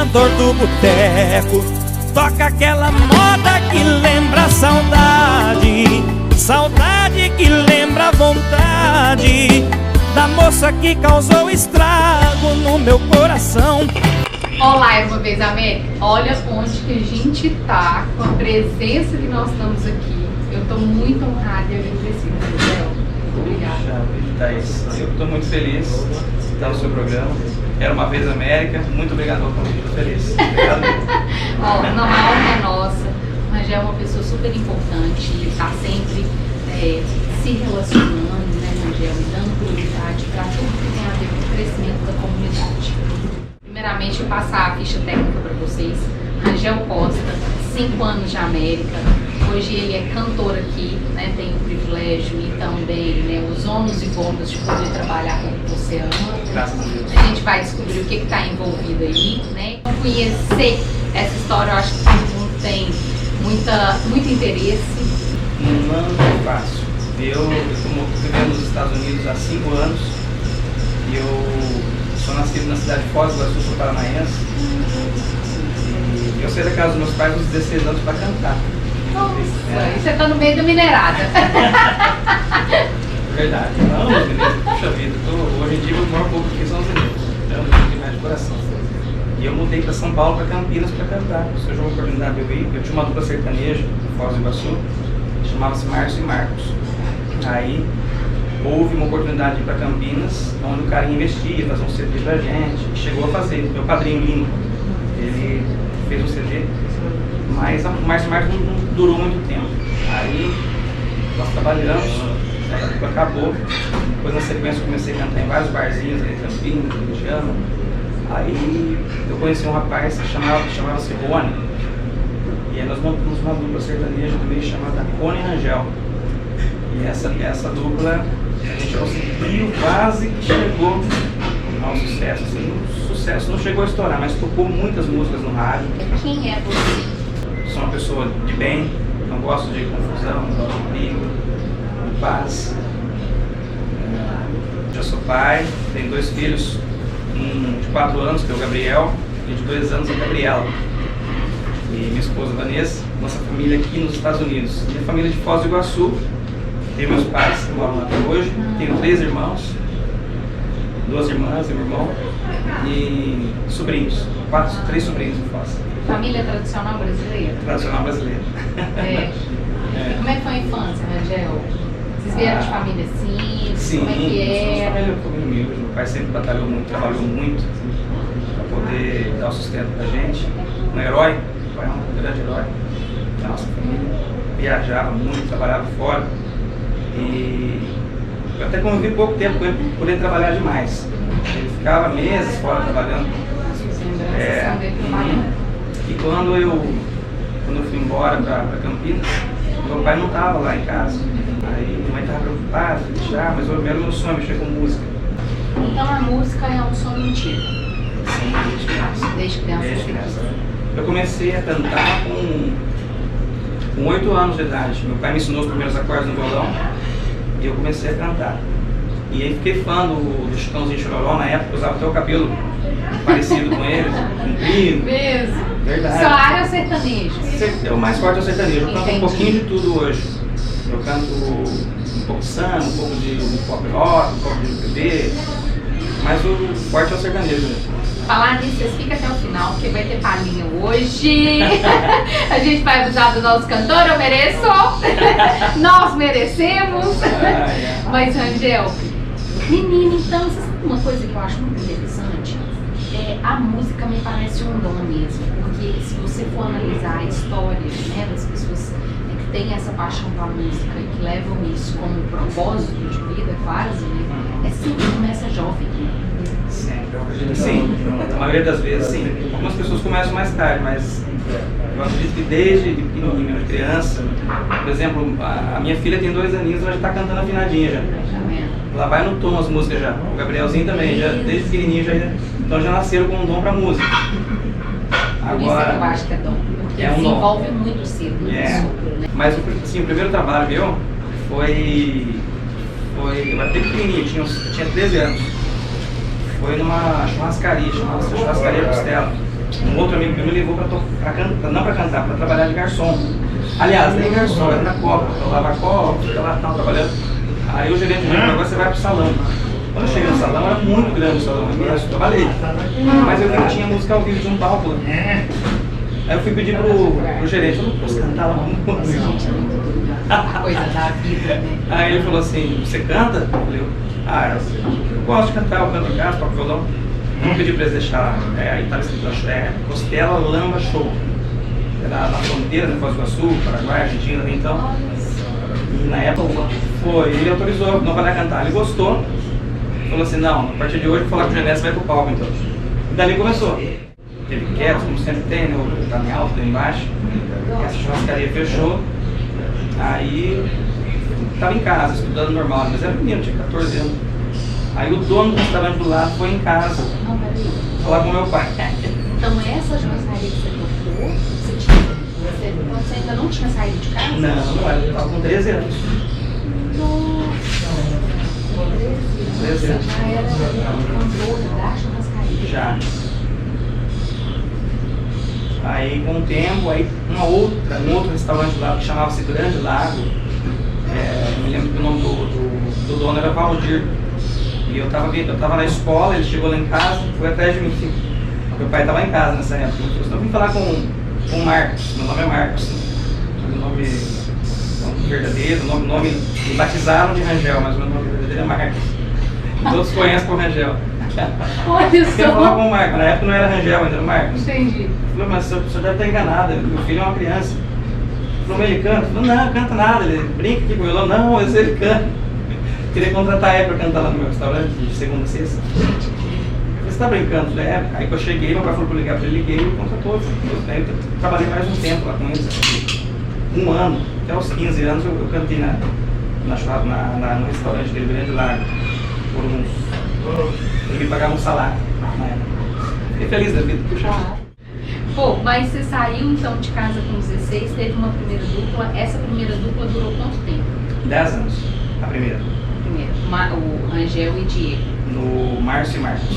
cantor do boteco. Toca aquela moda que lembra a saudade, saudade que lembra a vontade da moça que causou estrago no meu coração. Olá, uma vez América. Olha onde que a gente tá, com a presença que nós estamos aqui. Eu tô muito honrada e agradecida, Miguel. Muito obrigada. Thaís, eu estou muito feliz de estar no seu programa. Era uma vez América. Muito obrigado pelo convite, estou feliz. Obrigado. Ó, não, a honra é nossa. O Rangel é uma pessoa super importante, ele está sempre se relacionando, né, Rangel, e dando prioridade para tudo que tem a ver com o crescimento da comunidade. Primeiramente, eu passar a ficha técnica para vocês. Rangel Costa, 5 anos de América. Hoje ele é cantor aqui, né? Tem o privilégio e também, né, os ônus e bônus de poder trabalhar com o que você ama. Graças a Deus. A gente vai descobrir o que está envolvido aí, né? Conhecer essa história, eu acho que todo mundo tem muito interesse. Não é fácil. Eu estou vivendo nos Estados Unidos há 5 anos e eu sou nascido na cidade de Foz do Iguaçu, sou paranaense. E eu saí da casa dos meus pais aos 16 anos para cantar. Nossa, você tá no meio da minerada. Verdade, eu amo os mineiros, puxa vida, hoje em dia eu moro um pouco aqui, são os mineiros, amo os demais de coração. E eu mudei para São Paulo, para Campinas, para cantar. Surgiu uma oportunidade de eu ir, eu tinha uma dupla sertaneja, em Foz do Iguaçu, chamava-se Márcio e Marcos. Aí houve uma oportunidade de ir para Campinas, onde o cara investia, fazia um CD pra gente, e chegou a fazer. Meu padrinho Lino, ele fez um CD, mas o Márcio e Marcos não durou muito tempo. Aí nós trabalhamos, aí acabou. Depois na sequência eu comecei a cantar em vários barzinhos em Campinas, em região. Aí eu conheci um rapaz que chamava-se Rony. E aí nós montamos uma dupla sertaneja também chamada Rony Rangel. E essa dupla a gente conseguiu, quase que chegou ao sucesso. Assim, o sucesso não chegou a estourar, mas tocou muitas músicas no rádio. Quem é você? Sou uma pessoa de bem, não gosto de confusão, não gosto de briga, de paz. Já sou pai, tenho 2 filhos, um de 4 anos, que é o Gabriel, e de 2 anos, a Gabriela. E minha esposa Vanessa, nossa família aqui nos Estados Unidos. Minha família de Foz do Iguaçu, tenho meus pais que moram lá até hoje, tenho 3 irmãos, 2 irmãs e um irmão, e sobrinhos, 3 sobrinhos em Foz. Família tradicional brasileira? Tradicional brasileira. É. E como é que foi a infância, Rangel? Vocês vieram de família simples? Sim, como é que era? família humilde. Meu pai sempre batalhou muito, trabalhou muito para poder dar o sustento pra gente. Um herói, meu pai é um grande herói da nossa família. Viajava muito, trabalhava fora. E eu até convivi pouco tempo com ele por ele trabalhar demais. Ele ficava meses fora trabalhando. E quando eu fui embora para Campinas, meu pai não estava lá em casa. Aí minha mãe estava preocupada, mas era meu sonho mexer com música. Então a música é um sonho antigo? Sim, desde criança. Desde criança? Desde criança. Eu comecei a cantar com 8 anos de idade. Meu pai me ensinou os primeiros acordes no violão e eu comecei a cantar. E aí fiquei fã do Chitãozinho Chororó, na época eu usava até o cabelo parecido com ele, comprido. Mesmo? Verdade. Sua área é sertanejo? O mais forte é o sertanejo. Eu canto um pouquinho de tudo hoje. Eu canto um pouco de samba, um pouco de pop rock, um pouco de MPB, mas o forte é o sertanejo. Falar nisso, vocês ficam até o final, porque vai ter palhinha hoje. A gente vai abusar do nosso cantor, eu mereço. Nós merecemos. Mas, Rangel, menino, então, você sabe uma coisa que eu acho muito interessante? A música me parece um dom mesmo, porque se você for analisar a história, né, das pessoas que têm essa paixão pela música e que levam isso como propósito de vida quase, né, sempre começa jovem. Sempre, eu acredito que sim. A maioria das vezes, sim. Algumas pessoas começam mais tarde, mas eu acredito que desde pequenininho, de criança, por exemplo, a minha filha tem 2 aninhos, ela já está cantando afinadinha já. Ela vai no tom as músicas já. O Gabrielzinho também, já, desde pequenininho então já nasceram com um dom para música. Por isso que eu acho que é dom, porque é um desenvolve dom. muito cedo, né? Mas assim, o primeiro trabalho meu foi eu era bem pequenininho, tinha 13 anos. Foi numa churrascaria, chamava-se Churrascaria Costela. Um outro amigo meu me levou não para cantar, para trabalhar de garçom. Aliás, nem garçom, era na Copa, eu lava copo, fica lá, estava trabalhando. Aí o gerente me falou, agora você vai pro salão. Quando eu cheguei no salão, era muito grande o salão, eu trabalhei. Mas eu tinha música ao vivo de um palco. Aí eu fui pedir pro gerente, eu não posso cantar lá muito. Coisa da vida, né? Aí ele falou assim, você canta? Eu falei, eu gosto de cantar, eu canto em casa, toco violão. Não pedi pra eles deixar, aí estava escrito, Costela Lamba Show. Era na fronteira, na Foz do Iguaçu, Paraguai, Argentina, então. E na época foi, ele autorizou, não vai cantar, ele gostou. Falou assim, não, a partir de hoje vou falar com o Genésio, vai pro palco então. E dali começou. Teve quieto, como sempre tem, né? O tá em alto, tá embaixo. Essa churrascaria fechou. Aí estava em casa, estudando normal, mas era menino, tinha 14 anos. Aí o dono do restaurante do lado foi em casa falar com meu pai. Então essa churrascaria que você tocou, você ainda não tinha saído de casa? Não, eu estava com 13 anos. Nossa! 13 anos. Já era cantora da churrascaria? Já. Aí com o tempo, aí um outro restaurante lá que chamava-se Grande Lago, eu me lembro que o nome do dono era Valdir. E eu tava na escola, ele chegou lá em casa, foi atrás de mim. Meu pai estava em casa nessa época. Ele falou assim, eu vim falar com o Marcos, meu nome é Marcos. Meu nome verdadeiro, nome me batizaram de Rangel, mas meu nome verdadeiro é Marcos. Todos conhecem por Rangel. Olha só! Eu falava com o Marcos, na época não era Rangel, ainda era Marcos. Entendi. Eu falei, mas o senhor deve estar enganado, meu filho é uma criança. Ele falou, mas ele canta? Eu falei, não, canta nada, ele brinca aqui com o violão. Não, mas ele canta. Eu queria contratar ele para cantar lá no meu restaurante, de segunda a sexta. Você está brincando? Eu falei, Aí que eu cheguei, meu pai falou para ligar para ele, liguei e ele contratou. Aí eu trabalhei mais um tempo lá com eles, um ano, até os 15 anos eu cantei no restaurante dele, Grande Lago, por ele me pagava um salário na época. Fiquei feliz da vida, puxa. Pô, mas você saiu então de casa com 16, teve uma primeira dupla, essa primeira dupla durou quanto tempo? 10 anos, a primeira. O Rangel e Diego. No Márcio e Marcos.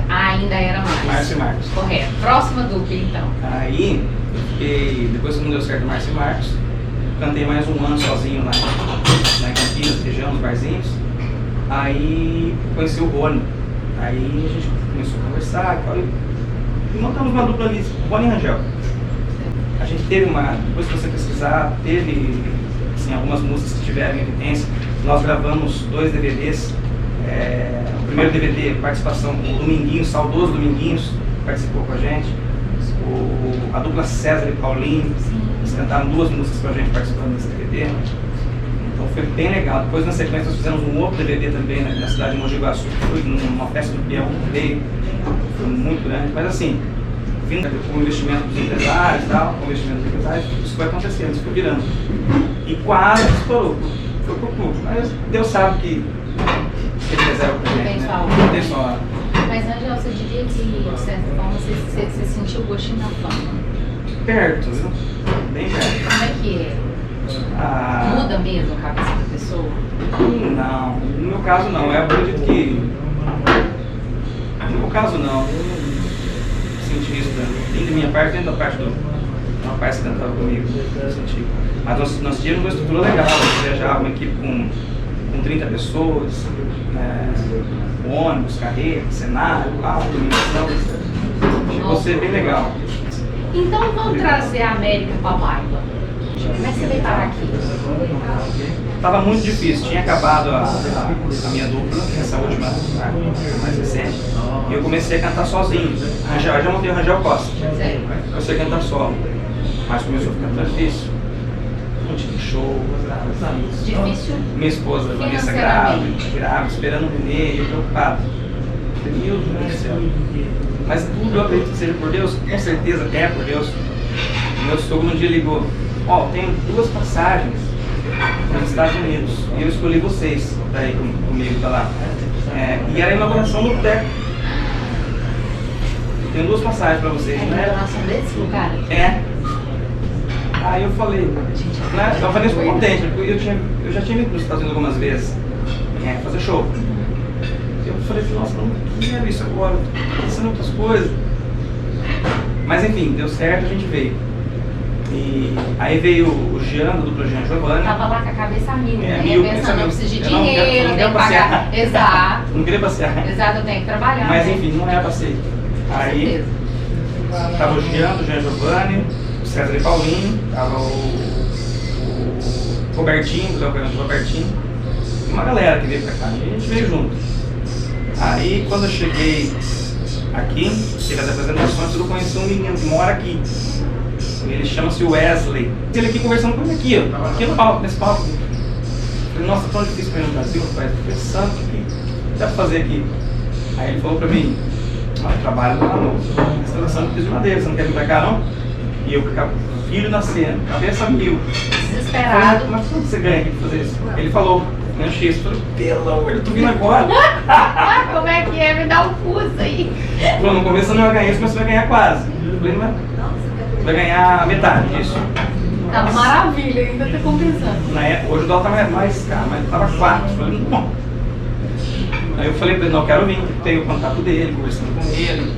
Ainda era Márcio. Márcio e Marcos. Correto. Próxima dupla então. Aí, depois que não deu certo o Márcio e Marcos, cantei mais um ano sozinho lá em Campinas, região, nos barzinhos. Aí conheci o Rony. Aí a gente começou a conversar e montamos uma dupla ali, Rony e Rangel. A gente teve depois que você pesquisar, teve assim, algumas músicas que tiveram em evidência. Nós gravamos 2 DVDs. O primeiro DVD, participação, o Dominguinhos, saudoso Dominguinhos, participou com a gente. A dupla César e Paulinho, eles cantaram 2 músicas com a gente participando desse DVD. Então foi bem legal. Depois, na sequência, nós fizemos um outro DVD também na cidade de Mogi Guaçu, que foi numa festa do Peão, foi muito grande. Mas assim, vindo com o investimento dos empresários e tal, com o investimento dos empresários, isso foi acontecendo, isso foi virando. E quase estourou. Foi pro clube, mas Deus sabe que ele reserva pra gente, né? Não tem só hora. Mas, Angel, você diria que, de certa forma, você sentiu o gostinho da fama? Perto, viu? Bem perto. Como é que é? Muda mesmo a cabeça da pessoa? Não, no meu caso não. Eu acredito que... No meu caso não. Eu não senti isso, nem da minha parte, nem da parte do rapaz que cantava comigo. Eu senti. Mas nós tínhamos uma estrutura legal, nós viajava uma equipe com 30 pessoas, ônibus, carreta, cenário, palco, iluminação. Chegou a ser bem legal. Então vamos trazer a América para a Baila. Como é que você veio parar aqui? Estava muito difícil, tinha acabado a minha dupla, essa última, mais recente, e eu comecei a cantar sozinho. Eu já montei o Rangel Costa, comecei a cantar solo, mas começou a ficar tão difícil. Não tinha show, difícil. Minha esposa, Vanessa, grávida, esperando o nenê, e eu preocupado. Meu Deus do céu. Mas tudo eu acredito que seja por Deus, com certeza é por Deus. Meu sogro um dia ligou, tenho 2 passagens para os Estados Unidos, e eu escolhi vocês para ir comigo para lá. E era a inauguração do boteco. Tenho 2 passagens para vocês. A inauguração desse lugar? Aí eu falei, eu falei isso contente, porque eu já tinha ido para os Estados Unidos algumas vezes, fazer show. Eu falei assim, nossa, não quero isso agora, tô pensando em outras coisas. Mas enfim, deu certo, a gente veio. E aí veio o Jean, do duplo Jean Giovanni. Tava lá com a cabeça a mil, né? mil, Pensando, eu preciso de eu não dinheiro, quero tenho que passear. pagar. Exato. Não queria passear. Exato, eu tenho que trabalhar. Mas né? enfim, não era passeio. Com Aí certeza. tava o Jean, do Jean Giovanni, o César e Paulinho, tava o Robertinho, do Robertinho, e uma galera que veio pra cá. E a gente veio junto. Aí quando eu cheguei aqui, teve as apresentações, eu conheci um menino que mora aqui. Ele chama-se Wesley. Ele aqui conversando com ele aqui, ó. Aqui no palco, nesse palco. Eu falei, nossa, tão difícil pra ir no Brasil, rapaz. Tô pensando o que dá pra fazer aqui. Aí ele falou pra mim, eu trabalho lá no restauração do piso de madeira, você não quer vir pra cá não? E eu, filho nascendo, cabeça mil. Desesperado. Mas quanto você ganha aqui pra fazer isso? Ele falou, ganha X. Eu falei, pelo amor, eu tô vindo agora. Como é que é? Me dá um fuso aí. Ele falou, no começo você não vai ganhar isso, mas você vai ganhar quase. Eu falei, mas você vai ganhar a metade disso. Tá maravilha, ainda tá compensando. Na época, hoje o dólar tava mais caro, mas tava 4. Eu falei, bom. Aí eu falei pra ele, não, eu quero vir, tenho o contato dele, conversando com ele.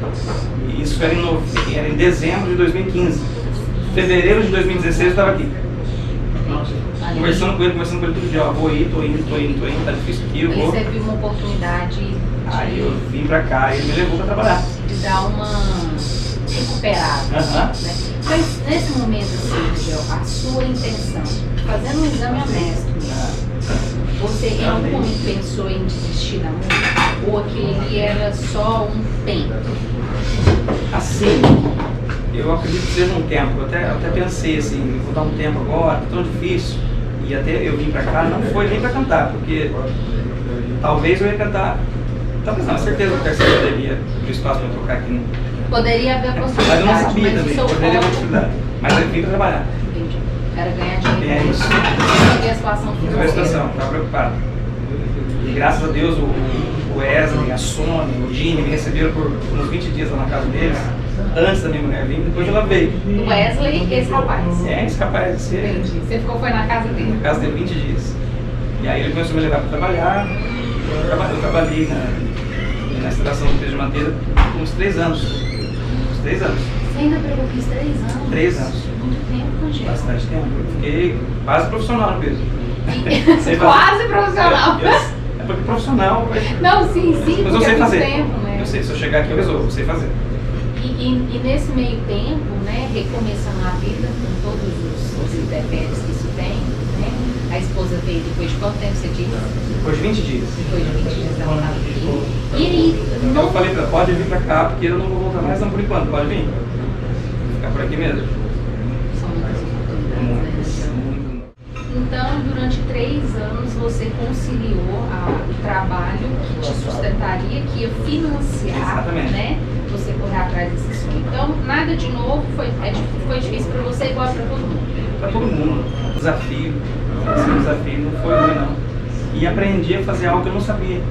E isso era em dezembro de 2015. Fevereiro de 2016 eu estava aqui. Conversando com ele todo dia, ó, vou ir, tô indo, tá difícil aqui, eu vou. Você viu uma oportunidade Aí eu vim pra cá e ele me levou pra trabalhar. de dar uma recuperada, né? Mas nesse momento, assim, Miguel, a sua intenção, fazendo um exame honesto mesmo, você em algum momento pensou em desistir da música? Ou aquilo ali era só um tempo? Assim, eu acredito que seja um tempo. Eu até pensei assim, vou dar um tempo agora, tá tão difícil. E até eu vim pra cá, não foi nem pra cantar, porque talvez eu ia cantar, talvez não, certeza que o terceiro poderia abrir espaço pra eu tocar aqui. Poderia haver a Mas possibilidade, eu não sabia mas o também, seu poderia haver foco... possibilidade. Mas eu vim pra trabalhar. Entendi. Era ganhar dinheiro. É isso. Resolver a situação Resolver a financeira. situação, estava preocupado. E graças a Deus o Wesley, a Sônia, o Gini me receberam por uns 20 dias lá na casa deles, antes da minha mulher vir, depois ela veio. O Wesley, esse rapaz. É, esse capaz de ser. Entendi. Você foi na casa dele. Na casa dele 20 dias. E aí ele começou a me levar para trabalhar. Eu trabalhei na estação do piso de madeira por uns 3 anos. Uns 3 anos. Você ainda pegou aqui 3 anos? 3 anos. Muito tempo, Angel. Bastante tempo. Eu fiquei quase profissional no piso. Quase profissional. É porque profissional. Não, sim, Mas eu porque sei é muito fazer. tempo, né? Eu sei, se eu chegar aqui eu resolvo, eu sei fazer. E nesse meio tempo, né, recomeçando a vida com todos os intempéries que isso tem, né? A esposa veio depois de quanto tempo você disse? Depois de 20 dias. Depois de 20 dias ela estava aqui. E aí, Eu falei pra ela, pode vir pra cá, porque eu não vou voltar mais não por enquanto, pode vir. Vou ficar por aqui mesmo. São muitas oportunidades, né? Muito. Então, durante 3 anos, você conciliou o trabalho que te sustentaria, que ia financiar, Exatamente. né? Você correr atrás desse sonho. Então, nada de novo foi difícil para você, igual para todo mundo. Para todo mundo. Desafio. Esse desafio não foi ruim, não. E aprendi a fazer algo que eu não sabia. Eu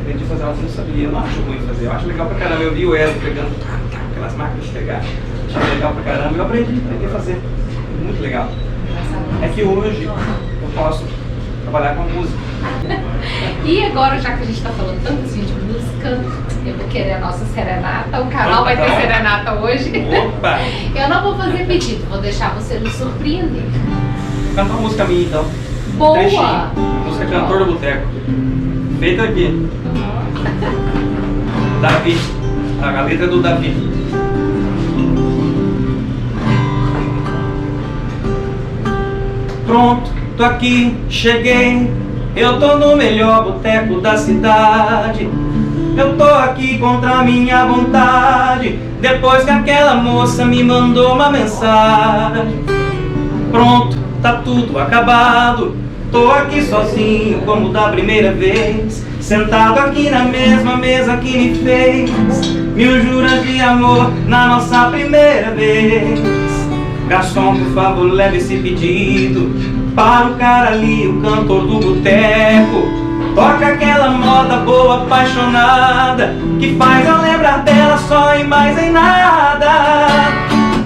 aprendi a fazer algo que eu não sabia. Eu não acho ruim fazer. Eu acho legal pra caramba. Eu vi o Wesley pegando aquelas máquinas de pegar. Achei legal pra caramba. Eu aprendi a fazer. Muito legal. É que hoje eu posso trabalhar com música. E agora, já que a gente está falando tanto assim de música, eu vou querer a nossa serenata. O canal vai ter serenata hoje. Opa! Eu não vou fazer pedido, vou deixar você nos surpreender. Canta uma música minha então. Boa! Trechinho. Música Cantor do Boteco. Feita aqui. Davi. A letra é do Davi. Pronto, tô aqui, cheguei. Eu tô no melhor boteco da cidade. Eu tô aqui contra a minha vontade, depois que aquela moça me mandou uma mensagem. Pronto, tá tudo acabado. Tô aqui sozinho como da primeira vez, sentado aqui na mesma mesa que me fez 1000 juras de amor na nossa primeira vez. Garçom, por favor, leve esse pedido para o cara ali, o cantor do boteco. Toca aquela moda boa, apaixonada, que faz eu lembrar dela só e mais em nada.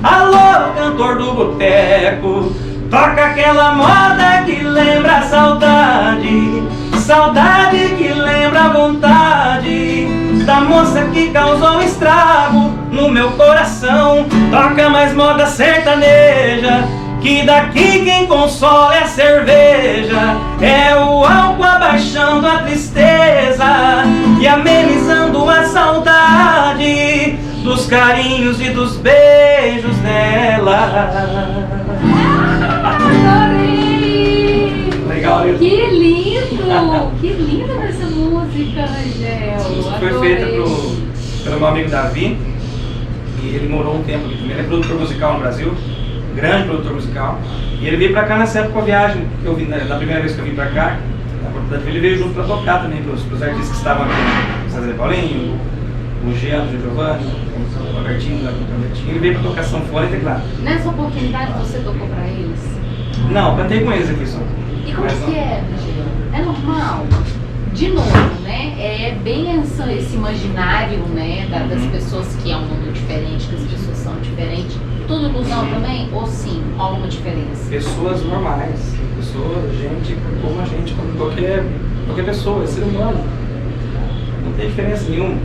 Alô, cantor do boteco, toca aquela moda que lembra a saudade, saudade que lembra a vontade da moça que causou estrago no meu coração. Toca mais moda sertaneja, que daqui quem consola é a cerveja. É o álcool abaixando a tristeza e amenizando a saudade dos carinhos e dos beijos dela. Adorei! Legal, né? Que lindo! Que linda essa música, Rangel. Isso foi feita pelo meu amigo Davi, e ele morou um tempo aqui também. Ele é produtor musical no Brasil, grande produtor musical. E ele veio pra cá nessa época com a viagem que eu vim, da primeira vez que eu vim pra cá. Ele veio junto pra tocar também pros artistas que estavam aqui, o César Paulinho, o Jean, o Giovanni, o Albertinho, ele veio pra tocar sanfona e teclado. Nessa oportunidade você tocou pra eles? Não, cantei com eles aqui só. E como que é, Rangel? É normal? De novo, né? É bem esse imaginário, né, das pessoas que é um mundo diferente, que as pessoas são diferentes. Tudo ilusão também? Ou sim, alguma diferença? Pessoas normais, gente como a gente, como qualquer pessoa, é ser humano. Não tem diferença nenhuma.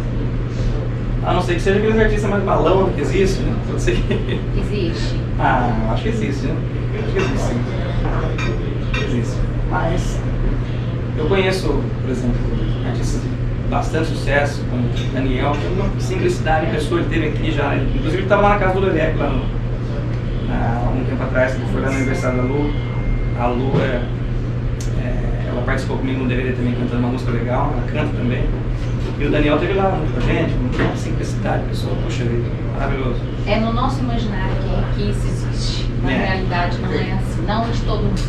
A não ser que seja aqueles artistas mais balão que existe, né? Pode ser que... Existe? Ah, acho que existe, né? Acho que existe, sim. Existe. Mas eu conheço, por exemplo, artistas de bastante sucesso, como o Daniel, que é uma simplicidade de pessoa, ele teve aqui já, inclusive ele estava lá na casa do Lelec, lá há algum tempo atrás, que foi lá no aniversário da Lu. A Lu, ela participou comigo no DVD também, cantando uma música legal, ela canta também. E o Daniel esteve lá com a gente, com uma simplicidade de pessoa, puxa vida, maravilhoso. É no nosso imaginário que isso existe, na realidade não é assim, não de todo mundo.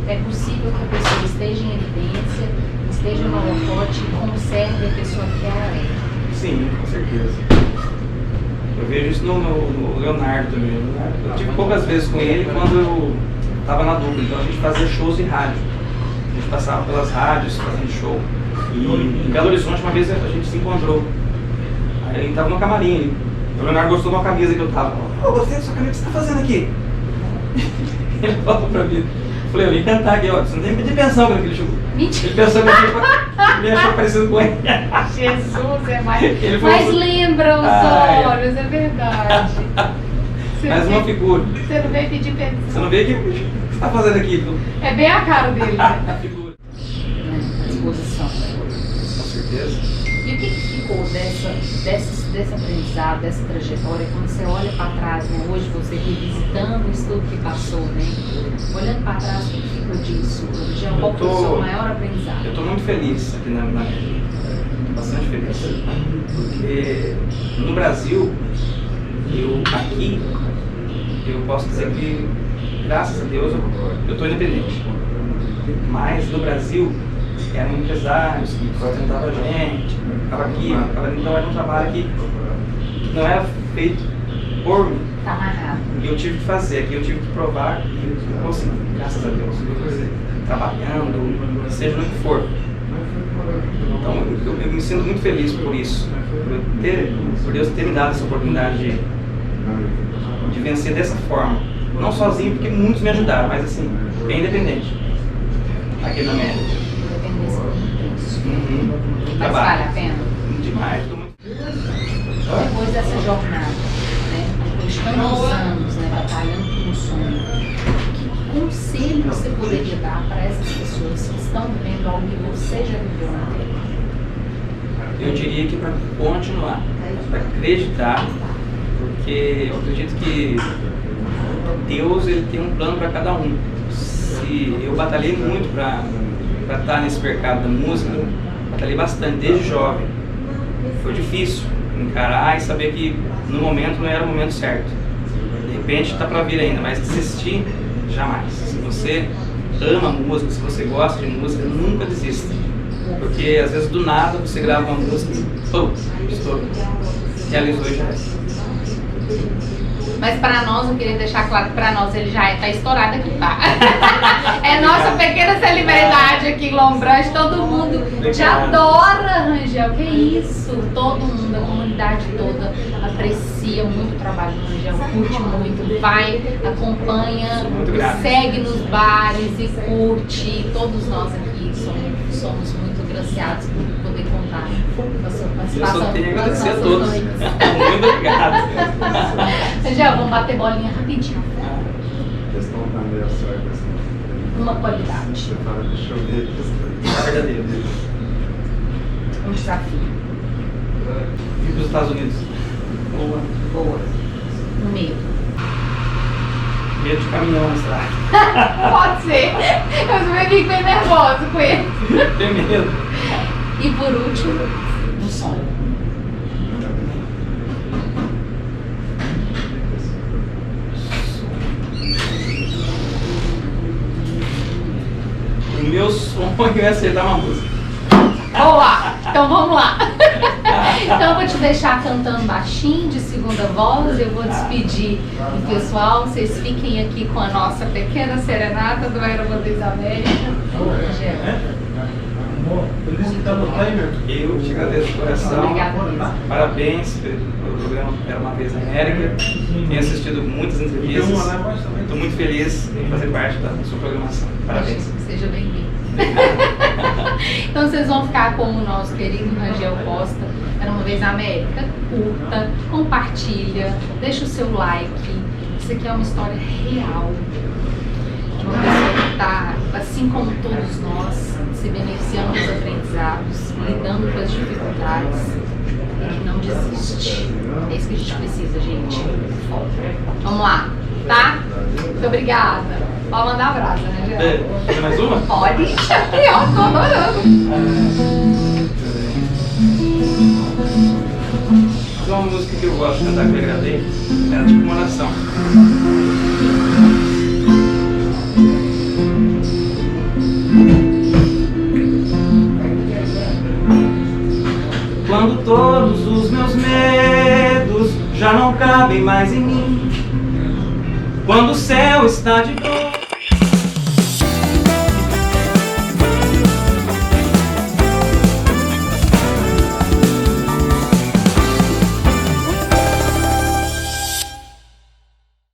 É possível que a pessoa esteja em evidência, esteja no holofote e conserve a pessoa que ela é. Sim, com certeza. Eu vejo isso no Leonardo também. Eu tive poucas vezes com ele quando eu estava na dupla, então a gente fazia shows em rádio. A gente passava pelas rádios fazendo show. E em Belo Horizonte uma vez a gente se encontrou. Aí ele estava no camarim. O Leonardo gostou de uma camisa que eu tava. Eu gostei da sua camisa, o que você está fazendo aqui? Ele falou pra mim. Eu falei, eu ia cantar aqui, ó. Você não tem que pedir pensão quando ele chegou. Mentira. Ele pensou que ele achou parecido com ele. Jesus, é mais. Ele Mas falou, lembra os olhos, é verdade. Mais uma figura. Você não veio pedir pensão. Você não vê o que você está fazendo aqui? É bem a cara dele, né? A figura. Disposição. Com certeza. E o que ficou desse aprendizado, dessa trajetória, quando você olha para trás, né? Hoje você revisitando isso tudo que passou, né? Olhando para trás, o que ficou disso? Qual foi o seu maior aprendizado? Eu estou muito feliz aqui na minha vida. Estou bastante feliz. Porque no Brasil, eu posso dizer que, graças a Deus, eu estou independente. Mas no Brasil, eram empresários que sustentavam a gente, ficava aqui, então era um trabalho que não era feito por mim. Tá amarrado. E eu tive que fazer, aqui eu tive que provar e eu consegui, graças a Deus. Trabalhando, seja no que for. Então eu me sinto muito feliz por isso, por Deus ter me dado essa oportunidade de vencer dessa forma. Não sozinho, porque muitos me ajudaram, mas assim, bem independente. Aqui na média. Mas vale a pena? Demais. Depois dessa jornada, né? Depois de tantos anos, né, batalhando com o sonho, que conselho você poderia dar para essas pessoas que estão vivendo algo que você já viveu na vida? Eu diria que para continuar, para acreditar, porque eu acredito que Deus ele tem um plano para cada um. Se eu batalhei muito para estar nesse mercado da música, batalhei bastante, desde jovem. Foi difícil encarar e saber que no momento não era o momento certo. De repente está para vir ainda, mas desistir, jamais. Se você ama música, se você gosta de música, nunca desista. Porque às vezes do nada você grava uma música e pum, estourou. Realizou e já é. Mas para nós, eu queria deixar claro que para nós ele já está estourado aqui, tá? É nossa pequena celebridade aqui em Lombrante, todo mundo te adora, Rangel, que isso? Todo mundo, a comunidade toda aprecia muito o trabalho do Rangel, curte muito, vai, acompanha, segue nos bares e curte. Todos nós aqui somos muito graciados por poder contar pela sua Eu participação. só tenho a nas agradecer a nossas todos. noites. Muito obrigado. Angel, vamos bater bolinha rapidinho. A questão tá meio certa, assim. Uma qualidade. Você fala de chover, Verdadeiro. Um desafio. E para os Estados Unidos? Boa, boa. Um medo. Medo de caminhão na estrada. Pode ser. Eu também fico bem nervoso com ele. Tem medo. E por último, um sonho. O meu sonho é acertar uma música. Boa! Então vamos lá. Então eu vou te deixar cantando baixinho, de segunda voz. Eu vou despedir o pessoal. Vocês fiquem aqui com a nossa pequena serenata do Aeromodelos América. Feliz que tá no timer. Eu te agradeço de coração. Obrigada mesmo. Parabéns pelo programa Era Uma Vez na América. Tenho assistido muitas entrevistas. Estou muito feliz em fazer parte da sua programação. Parabéns. Seja bem-vindo. Então vocês vão ficar com o nosso querido Rangel Costa. Era Uma Vez na América. Curta, compartilha, deixa o seu like. Isso aqui é uma história real. De uma pessoa que está, assim como todos nós, se beneficiando dos aprendizados, lidando com as dificuldades e que não desiste. É isso que a gente precisa, gente. Vamos lá, tá? Muito obrigada. Pode mandar abraço, né, Geraldo? Fazer mais uma? Pode. Aqui, ó, tô adorando. Tem uma música que eu gosto de cantar que eu agradei. Era tipo uma oração. Quando todos os meus medos já não cabem mais em mim, quando o céu está de novo